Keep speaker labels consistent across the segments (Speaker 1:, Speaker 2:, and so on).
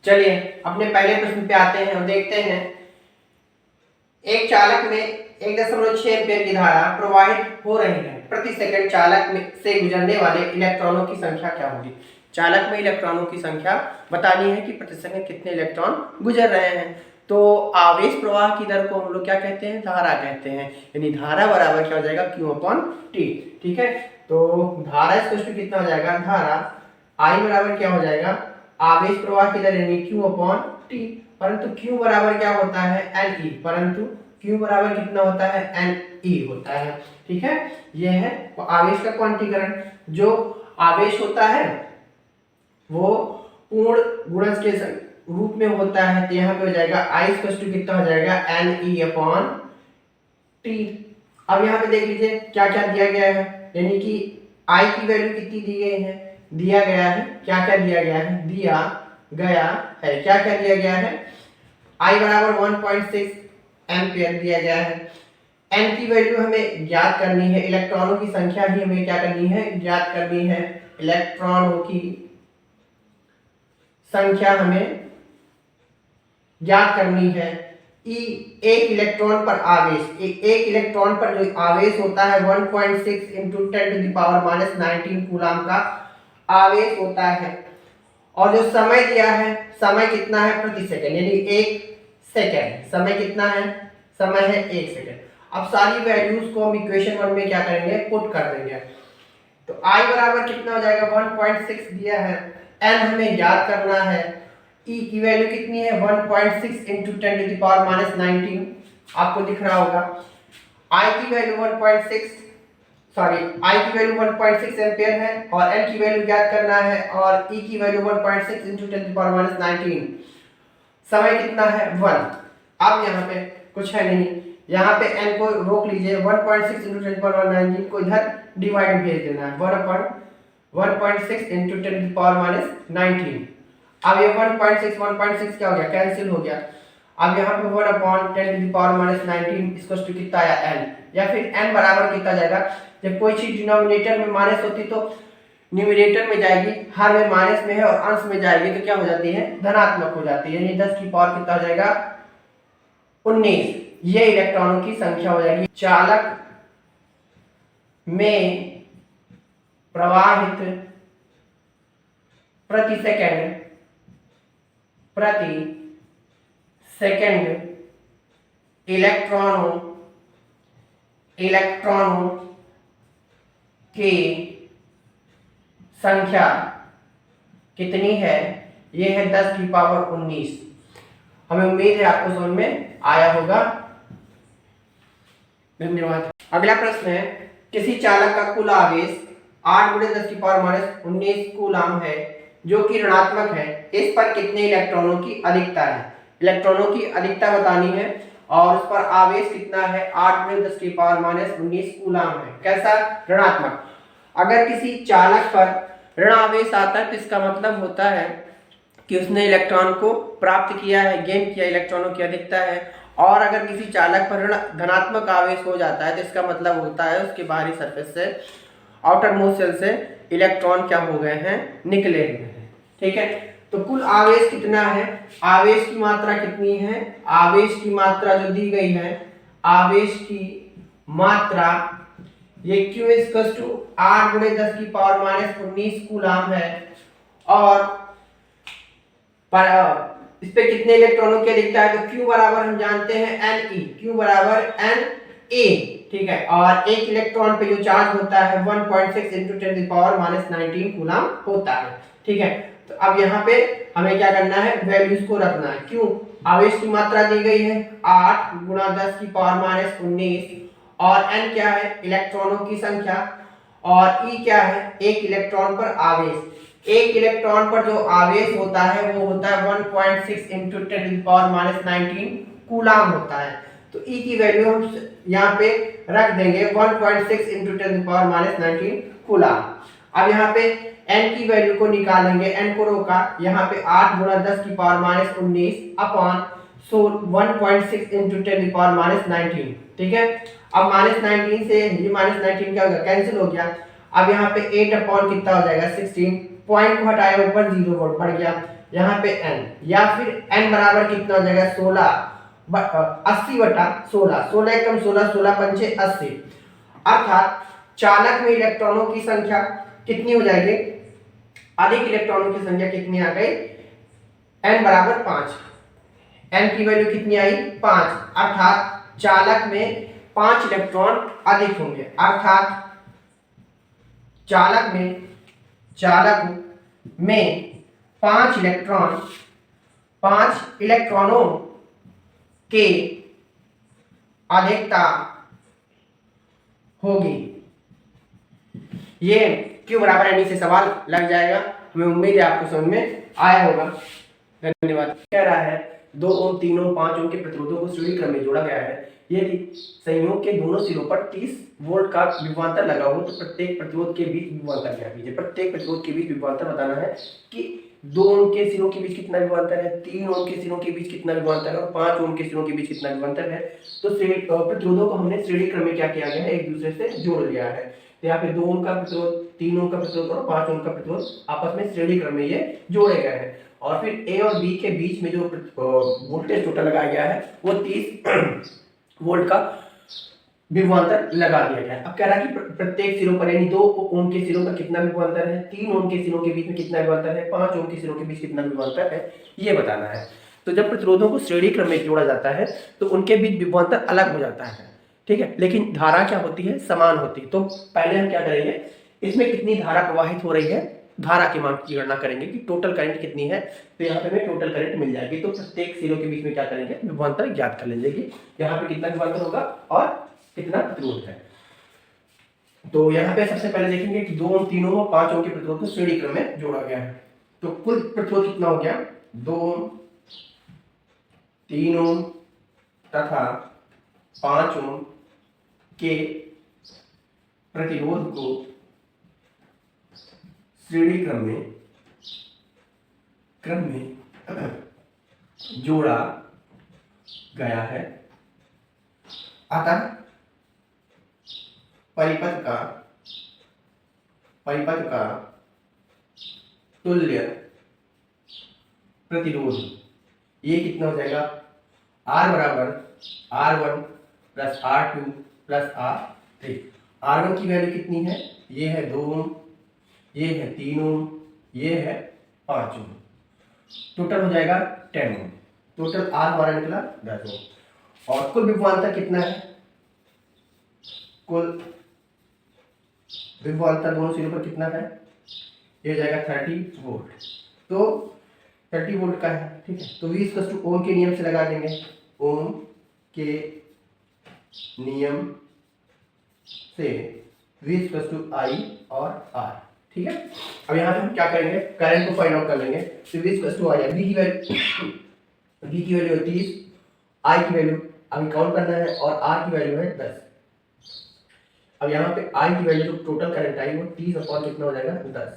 Speaker 1: चलिए अपने पहले प्रश्न पे आते हैं और देखते हैं। एक चालक में 1.6 एम्पीयर की धारा प्रवाहित हो रही है, प्रति सेकंड चालक में से गुजरने वाले इलेक्ट्रॉनों की संख्या क्या होगी। चालक में इलेक्ट्रॉनों की संख्या बतानी है कि प्रति सेकंड कितने इलेक्ट्रॉन गुजर रहे हैं। तो आवेश प्रवाह की दर को हम लोग क्या कहते हैं, धारा कहते हैं। यानी धारा बराबर क्या हो जाएगा, Q/T। ठीक है, तो धारा इसको कितना हो जाएगा, धारा I बराबर क्या हो जाएगा, आवेश प्रवाह की दर यानी Q/T। परंतु Q बराबर क्या होता है, Ne। परंतु Q बराबर कितना होता है, Ne होता है। ठीक है, यह है आवेश का क्वांटीकरण। जो आवेश होता है वो पूर्ण गुणज के रूप में होता है, तो यहाँ पे हो जाएगा I कितना हो जाएगा, Ne/T। अब यहाँ पे देख लीजिए क्या क्या दिया गया है, यानी कि I की वैल्यू कितनी दी गई है, दिया गया है, क्या क्या दिया गया है, दिया गया है, क्या क्या दिया गया है, I बराबर 1.6 एम्पियर दिया गया है। N की वैल्यू हमें ज्ञात करनी है, इलेक्ट्रॉनों की संख्या ही हमें क्या करनी है, ज्ञात करनी है। इलेक्ट्रॉनों की संख्या हमें ज्ञात करनी है। E एक इलेक्ट्रॉन पर आवेश, एक इलेक्ट्रॉन पर जो आवेश होता है 1.6 × 10⁻⁻19 कूलम का आवेश होता है। और जो समय दिया है, समय कितना है, प्रति सेकंड, यानी 1 सेकंड। समय कितना है, समय है 1 सेकंड। अब सारी वैल्यूज को हम इक्वेशन 1 में क्या करेंगे, पुट कर देंगे। तो I बराबर कितना हो जाएगा, 1.6 दिया है। N हमें ज्ञात करना है। E की वैल्यू कितनी है, 1.6 × 10⁻⁻19 आपको दिख रहा होगा। I की वैल्यू 1.6 एम्पियर है और N की वैल्यू ज्ञात करना है और E की वैल्यू 1.6 × 10⁻⁻19। समय कितना है, 1। अब यहाँ पे कुछ है नहीं, यहाँ पे N को रोक लीजिए, 1.6 × 10⁻19 को इधर डिवाइड भेज देना है, 1.6 × 10⁻19। अब ये 1.6 क्या हो गया, कैंसिल हो गया। अब यहाँ पे 1/10⁻19 इसको कितना आया, N। या फिर N बराबर कितना जाएगा, जब कोई चीज डिनोमिनेटर में माइनस होती तो न्यूमरेटर में जाएगी, हर में माइनस में है और अंश में जाएगी तो क्या हो जाती है, धनात्मक हो जाती है। यानी 10 की पावर कितना हो जाएगा, 19। ये इलेक्ट्रॉनों की संख्या हो जाएगी। चालक में प्रवाहित प्रति सेकंड इलेक्ट्रॉनों की संख्या कितनी है, ये है 10 की पावर 19। हमें उम्मीद है आपको समझ में आया होगा। धन्यवाद। अगला प्रश्न है, किसी चालक का कुल आवेश 8 × 10⁻⁻19 कूलम है जो कि ऋणात्मक है, इस पर कितने इलेक्ट्रॉनों की अधिकता है। इलेक्ट्रॉनों की अधिकता बतानी है और उस पर आवेश कितना है, 8 × 10⁻⁻19 कूलम है। कैसा, ऋणात्मक। अगर किसी चालक पर ऋण आवेश आता है तो इसका मतलब होता है कि उसने इलेक्ट्रॉन को प्राप्त किया है, गेन किया, इलेक्ट्रॉनों की अधिकता है। और अगर किसी चालक पर ऋण धनात्मक आवेश हो जाता है तो इसका मतलब होता है उसके बाहरी सरफेस से, आउटर मोस्ट शेल से इलेक्ट्रॉन क्या हो गए हैं, निकले हुए हैं। ठीक है, तो कुल आवेश कितना है, आवेश की मात्रा कितनी है, आवेश की मात्रा जो दी गई है, आवेश की मात्रा ये Q = 8 × 10⁻⁻19 कूलम है। और इस पे कितने इलेक्ट्रॉनों की अधिकता है, तो Q बराबर हम जानते हैं Ne, Q बराबर Na। ठीक है, और एक इलेक्ट्रॉन पे जो चार्ज होता है 1.6 × 10⁻⁻19 कूलम होता है। ठीक है, तो अब यहाँ पे हमें क्या करना है, वैल्यूज को रखना है। क्यों, आवेश की मात्रा दी गई है 8 × 10⁻⁻19 और N क्या है, इलेक्ट्रॉनों की संख्या, और E क्या है, एक इलेक्ट्रॉन पर आवेश। एक इलेक्ट्रॉन पर जो आवेश होता है वो होता है 1.6 × 10⁻⁻19 कूलम होता है। तो E की वैल्यू हम यहाँ पे रख देंगे 1.6 × 10⁻⁻19 कूलम। अब यहाँ पे N की वैल्यू को निकालेंगे, N को रोका, यहाँ पे 8 × 10⁻⁻19 अपॉन 1.6 × 10⁻⁻19। ठीक है, अब -19 से ये -19 क्या हो गया, कैंसिल हो गया। अब यहाँ पे 8 अपॉन कितना हो जाएगा, 16। पॉइंट को हटाया, ऊपर 0 बढ़ गया, यहाँ पे n, या फिर n बराबर कितना हो जाएगा 80/16, 16 एकम 16, 16 पंचे 80, अर्थात चालक में इलेक्ट्रॉनों की संख्या कितनी हो जाएगी, अधिक इलेक्ट्रॉनों की संख्या कितनी आ गई, n बराबर 5, n की वैल्यू कितनी आई 5, अर्थात चालक में 5 इलेक्ट्रॉन अधिक होंगे, अर्थात चालक में 5 इलेक्ट्रॉनों के अधिकता होगी। ये क्यों बराबर एन से सवाल लग जाएगा, हमें उम्मीद है आपको समझ में आया होगा। धन्यवाद। कह रहा है 2 ओम 3 ओम 5 ओम के प्रतिरोधों को श्रेणी क्रम में जोड़ा गया है, यदि संयोग के दोनों सिरों पर 30 वोल्ट का विभवांतर लगा हो तो प्रत्येक प्रतिरोध के बीच विभवांतर क्या कीजिए। प्रत्येक प्रतिरोध के बीच विभवांतर बताना है कि 2 ओम के सिरों के बीच कितना विभवांतर है, 3 ओम के सिरों के बीच कितना विभवांतर है और 5 ओम के सिरों के बीच कितना विभवांतर है। तो प्रतिरोधों को हमने श्रेणी क्रम में क्या किया गया है, एक दूसरे से जोड़ लिया है। तो यहाँ पे 2 ओम का प्रतिरोध, 3 ओम का प्रतिरोध और 5 ओम का प्रतिरोध आपस में श्रेणी क्रम में ये जोड़े गए हैं। और फिर ए और बी के बीच में जो वोल्टेज टोटल लगाया गया है वो 30 वोल्ट का विभवांतर लगा दिया गया है। अब कह रहा है कि प्रत्येक सिरों पर यानी 2 ओम के सिरों पर कितना विभवांतर है, 3 ओम के सिरों के बीच में कितना विभवांतर है, 5 ओम के सिरों के बीच कितना विभवांतर है, ये बताना है। तो जब प्रतिरोधों को श्रेणी क्रम में जोड़ा जाता है तो उनके बीच विभवांतर अलग हो जाता है, ठीक है, लेकिन धारा क्या होती है, समान होती है। तो पहले हम क्या करेंगे, इसमें कितनी धारा प्रवाहित हो रही है, धारा के मान की गणना करेंगे कि टोटल करंट कितनी है। तो यहाँ पे हमें टोटल करंट मिल जाएगी। तो प्रत्येक सिरों के बीच में क्या करेंगे, विभवांतर ज्ञात कर लेंगे कि यहाँ पे कितना विभवांतर होगा और कितना प्रतिरोध है। तो यहाँ पे सबसे पहले देखेंगे कि 2 ओम 3 ओम और 5 ओम के प्रतिरोध को श्रेणी क्रम में जोड़ा गया है। तो कुल प्रतिरोध कितना हो गया, 2 ओम 3 ओम तथा 5 ओम के प्रतिरोध को श्रेणी क्रम में जोड़ा गया है। अतः परिपथ का तुल्य प्रतिरोध ये कितना हो जाएगा, R बराबर R1 plus R2 plus R3। R1 की वैल्यू कितनी है, ये है 2 ओम, ये है 3 ओम, ये है 5 ओम, टोटल हो जाएगा 10 ओम। टोटल R हमारा निकला 10 ओम। और कुल विभवांतर कितना है, कुल विभवांतर दोनों सिरों पर कितना है, ये हो जाएगा 30 वोल्ट। तो 30 वोल्ट का है, ठीक है। तो V ओम के नियम से लगा देंगे, ओम के नियम से V I और R, ठीक है। अब यहाँ पे हम क्या करेंगे, करंट को फाइंड आउट कर लेंगे। तो V I, V की वैल्यू 30, I की वैल्यू अभी काउंट करना है और R की वैल्यू है 10। अब यहाँ पे I की वैल्यू जो टोटल करंट आई वो 30 अपॉन कितना हो जाएगा 10।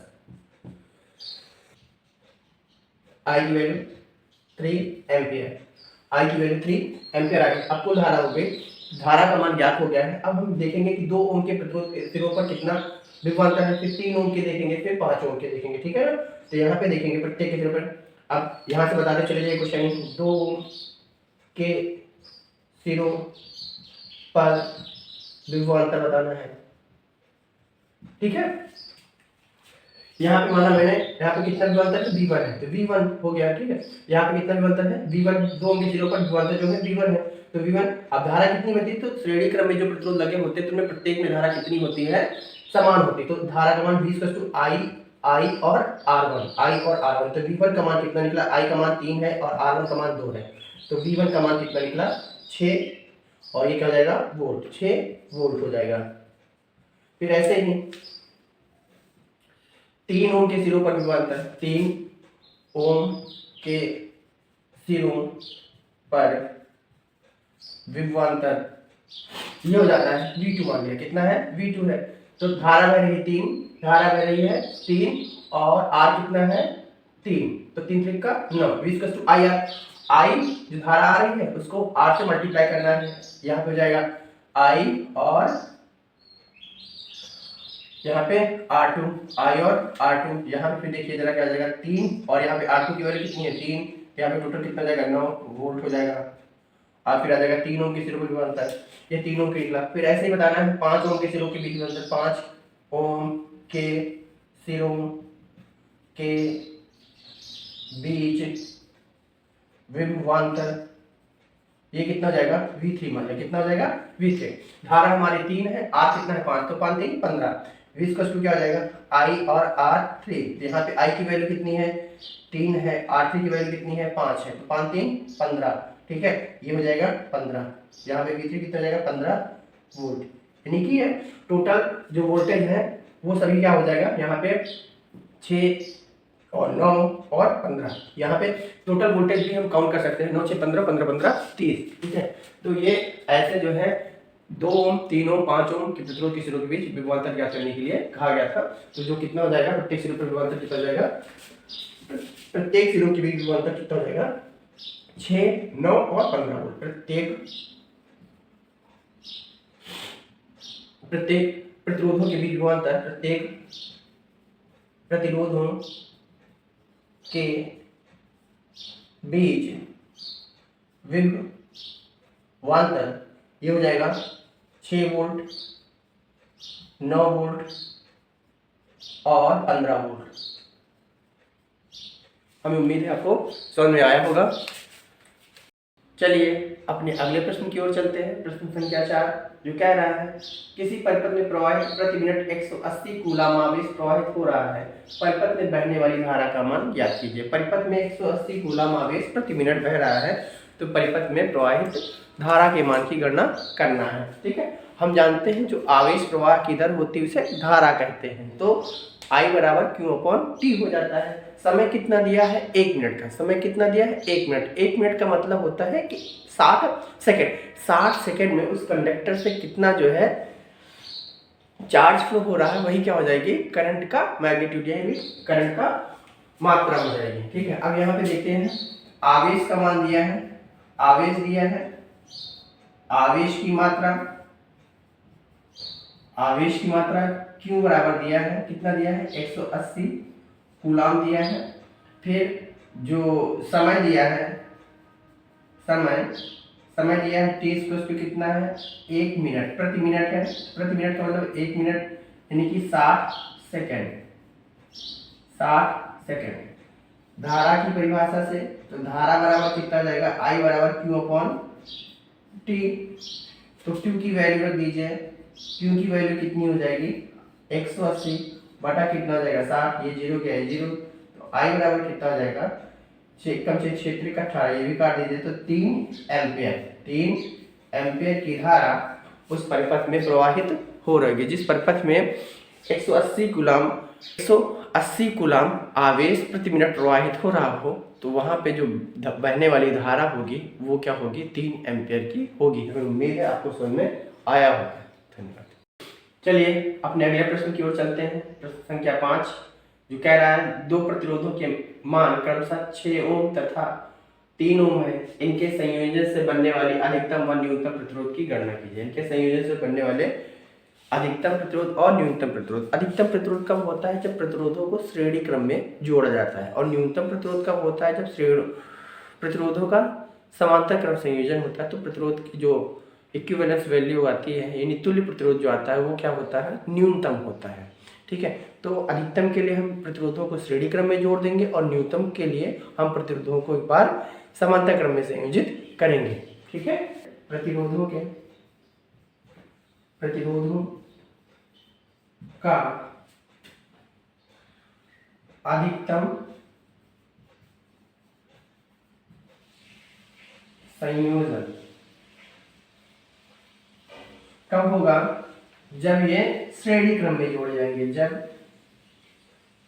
Speaker 1: I की वैल्यू 3 एम्पियर, I की वैल्यू 3 एम्पियर आ गई। अब कुल धारा हो गई, धारा का मान ज्ञात हो गया है। अब हम देखेंगे कि 2 ओम के प्रतिरोध सिरों पर कितना विभवांतर है, फिर 3 ओम के देखेंगे, फिर 5 ओम के देखेंगे, ठीक है ना। तो यहाँ पे देखेंगे प्रत्येक के सिरों पर। अब यहाँ से बताते चले जाइए क्वेश्चन, 2 ओम के सिरों पर विभवांतर बताना है, ठीक है। यहाँ पे माना मैंने, यहाँ पे कितना विभवांतर है, V1 है, तो V1 हो गया, ठीक है। यहाँ पे कितना विभवांतर है, V1, 2 ओम के सिरों पर विभवांतर जो है V1 है, तो V1। अब धारा कितनी होती है, तो श्रेणी क्रम में जो प्रतिरोध लगे होते हैं तो उनमें प्रत्येक में धारा कितनी होती है, समान होती है। तो धारा का मान V I और R1, तो V1 का मान कितना निकला, I का मान 3 है और R1 का मान 2 है, तो V1 का मान कितना निकला 6, और ये क्या हो जाएगा वोल्ट, 6 वोल्ट हो जाएगा। फिर ऐसे ही 3 ओम के सिरों पर विभवांतर, 3 ओम के सिरों पर विभवांतर ये हो जाता है V2 मान लिया, कितना है V2 है। तो धारा बह रही है 3, धारा बह रही है 3 और R कितना है 3, तो 3 3 का 9, V I जो धारा आ रही है उसको R से मल्टीप्लाई करना है, यहाँ पे हो जाएगा I और यहाँ पे R2 I और R2, यहाँ पे फिर देखिए जरा क्या हो जाएगा 3, और यहाँ पे R2 की वैल्यू कितनी है 3, यहाँ पे टोटल कितना जाएगा 9 वोल्ट हो जाएगा। और फिर आ जाएगा 3 ओम के सिरों के बीच में अंतर, ये 3 ओम के निकला। फिर ऐसे ही बताना है 5 ओम के सिरों के बीच में अंतर, 5 ओम के सिरों के बीच विभवांतर, ये कितना हो जाएगा V3 मान लिया, कितना हो जाएगा V3। धारा हमारी 3 है, R कितना है 5, तो 5 3 15, V इक्वल टू क्या हो जाएगा I और R3। यहाँ पे I की वैल्यू कितनी है 3 है, R3 की वैल्यू कितनी है 5 है, तो 5 3 15, ठीक है, ये हो जाएगा 15। यहाँ पे V3 कितना हो जाएगा 15 वोल्ट, यानी कि टोटल जो वोल्टेज है वो सभी क्या हो जाएगा यहाँ पे 6 और 9 और 15, यहाँ पे टोटल वोल्टेज भी हम काउंट कर सकते हैं, 9 6 15 15 15 30, ठीक है। तो ये ऐसे जो है 2 ओम 3 ओम 5 ओम के प्रतिरोध के सिरों के बीच विभवांतर ज्ञात करने के लिए कहा गया था। तो जो कितना हो जाएगा प्रत्येक सिरों पर विभवांतर कितना हो जाएगा, प्रत्येक सिरों के बीच विभवांतर कितना हो जाएगा 6 9 और 15 वोल्ट। प्रत्येक प्रतिरोधों के बीच विभवांतर, प्रत्येक प्रतिरोधों के बीच विभवांतर ये हो जाएगा 6 वोल्ट 9 वोल्ट और 15 वोल्ट। हमें उम्मीद है आपको समझ में आया होगा। चलिए अपने अगले प्रश्न की ओर चलते हैं। प्रश्न संख्या 4 जो कह रहा है किसी परिपथ में प्रवाहित प्रति मिनट 180 कूलम आवेश प्रवाहित हो रहा है, परिपथ में बहने वाली धारा का मान ज्ञात कीजिए। परिपथ में 180 कूलम आवेश प्रति मिनट बह रहा है, तो परिपथ में प्रवाहित धारा के मान की गणना करना है, ठीक है। हम जानते हैं जो आवेश प्रवाह की दर होती है उसे धारा कहते हैं, तो I बराबर Q/T हो जाता है। समय कितना दिया है 1 मिनट का, समय कितना दिया है 1 मिनट। 1 मिनट का मतलब होता है कि 60 सेकेंड, 60 सेकेंड में उस कंडक्टर से कितना जो है चार्ज फ्लो हो रहा है वही क्या हो जाएगी करंट का मैग्नीट्यूड, यानी करंट का मात्रा हो जाएगी, ठीक है। अब यहाँ पे देखते हैं आवेश का मान दिया है, आवेश दिया है, आवेश की मात्रा, आवेश की मात्रा Q बराबर दिया है, कितना दिया है 180 कूलम दिया है। फिर जो समय दिया है, समय दिया है T इक्वल टू कितना है 1 मिनट, प्रति मिनट है, प्रति मिनट का मतलब 1 मिनट यानी कि 60 सेकेंड, 60 सेकेंड। धारा की परिभाषा से तो धारा बराबर कितना जाएगा I बराबर Q/T, तो Q की वैल्यू रख दीजिए, Q की वैल्यू कितनी हो जाएगी 180 बटा कितना हो जाएगा 60, ये 0 क्या है 0, तो I बराबर कितना हो जाएगा कम से क्षेत्र का 18, ये भी काट दीजिए, तो 3 एम्पियर, 3 एम्पियर की धारा उस परिपथ में प्रवाहित हो रही है। जिस परिपथ में 180 कूलम आवेश प्रति मिनट प्रवाहित हो रहा हो, तो वहां पे जो बहने वाली धारा होगी वो क्या होगी 3 एम्पियर की होगी। हमें उम्मीद है आपको समझ में आया होगा। धन्यवाद। चलिए अपने अगले प्रश्न की ओर चलते हैं। प्रश्न संख्या 5 जो कह रहा है दो प्रतिरोधों के मान क्रमशः 6 ओम तथा 3 ओम है, इनके संयोजन से बनने वाली अधिकतम व न्यूनतम प्रतिरोध की गणना कीजिए। इनके संयोजन से बनने वाले अधिकतम प्रतिरोध और न्यूनतम प्रतिरोध। अधिकतम प्रतिरोध कब होता है जब प्रतिरोधों को श्रेणी क्रम में जोड़ा जाता है, और न्यूनतम प्रतिरोध कब होता है जब प्रतिरोधों का समांतर क्रम संयोजन होता है। तो प्रतिरोध की जो इक्विवेलेंस वैल्यू आती है यानी तुल्य प्रतिरोध जो आता है वो क्या होता है न्यूनतम होता है, ठीक है। तो अधिकतम के लिए हम प्रतिरोधों को श्रेणी क्रम में जोड़ देंगे और न्यूनतम के लिए हम प्रतिरोधों को एक बार समांतर क्रम में संयोजित करेंगे, ठीक है। प्रतिरोधों का अधिकतम संयोजन कब होगा जब ये श्रेणी क्रम में जोड़े जाएंगे, जब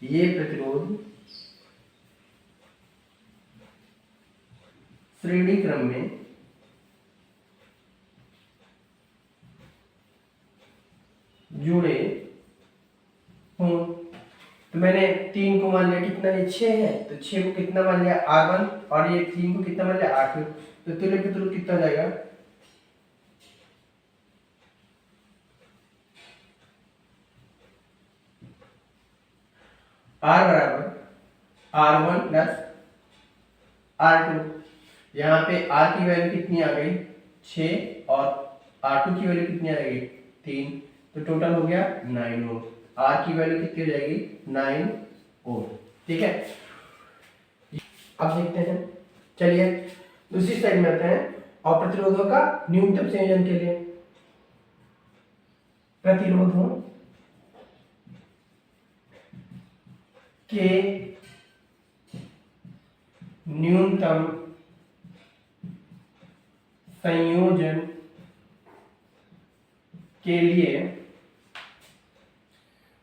Speaker 1: ये प्रतिरोध श्रेणी क्रम में जुड़े हों। तो मैंने 3 को मान लिया कितना है 6 है, तो 6 को कितना मान लिया R1 और ये 3 को कितना मान लिया R2, तो तुल्य प्रतिरोध कितना हो जाएगा R बराबर R1 प्लस R2। यहाँ पे R की वैल्यू कितनी आ गई 6 और R2 की वैल्यू कितनी आ गई 3, तो टोटल हो गया 9 ओम। R की वैल्यू कितनी हो जाएगी 9 ओम। ठीक है, अब देखते हैं, चलिए दूसरी साइड में आते हैं और प्रतिरोधों का न्यूनतम संयोजन के लिए प्रतिरोधों के न्यूनतम संयोजन के लिए,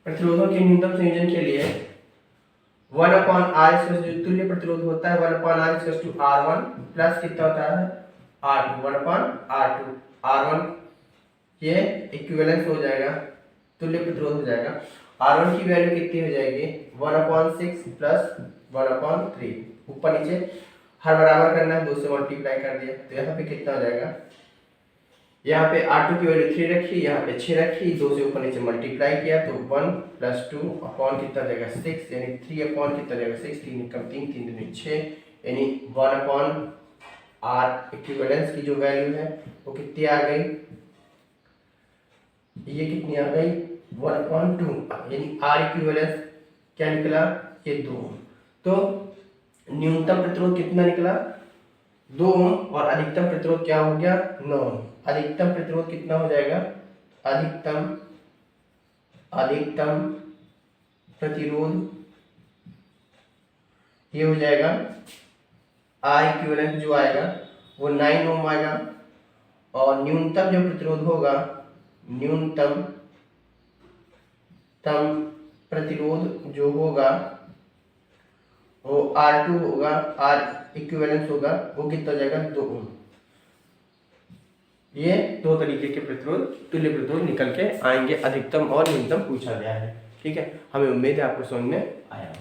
Speaker 1: प्रतिरोधों के न्यूनतम संयोजन के लिए 1/r जो तुल्य प्रतिरोध होता है 1/r R1 प्लस कितना होता है R2 1/R2। R1 ये इक्विवेलेंस हो जाएगा, तुल्य प्रतिरोध हो जाएगा। R1 की वैल्यू कितनी हो जाएगी 1/6 प्लस 1/3। ऊपर नीचे हर बराबर करना है, 2 से मल्टीप्लाई कर दिया, तो यहाँ पे कितना हो जाएगा, यहाँ पे R2 की वैल्यू 3 रखी, यहाँ पे 6 रखी, 2 से ऊपर नीचे मल्टीप्लाई किया तो 1 + 2 अपॉन कितना हो जाएगा 6, यानी 3 अपॉन कितना हो जाएगा 6, 3 कम 3 3 दूनी 6, यानी 1/r इक्विवेलेंस की जो वैल्यू है वो कितनी आ गई, ये कितनी आ गई 1/2, यानी R इक्विवेलेंस क्या निकला ये 2। तो न्यूनतम प्रतिरोध कितना निकला 2 ओम और अधिकतम प्रतिरोध क्या हो गया 9 ओम। अधिकतम प्रतिरोध कितना हो जाएगा, अधिकतम प्रतिरोध ये हो जाएगा R इक्विवेलेंट जो आएगा वो 9 ओम आएगा, और न्यूनतम जो प्रतिरोध होगा, न्यूनतम प्रतिरोध जो होगा वो R2 होगा, R इक्विवेलेंस होगा, वो कितना हो जाएगा 2 ओम। ये 2 तरीके के प्रतिरोध तुल्य प्रतिरोध निकल के आएंगे, अधिकतम और न्यूनतम पूछा गया है। ठीक है, हमें उम्मीद है आपको समझ में आया।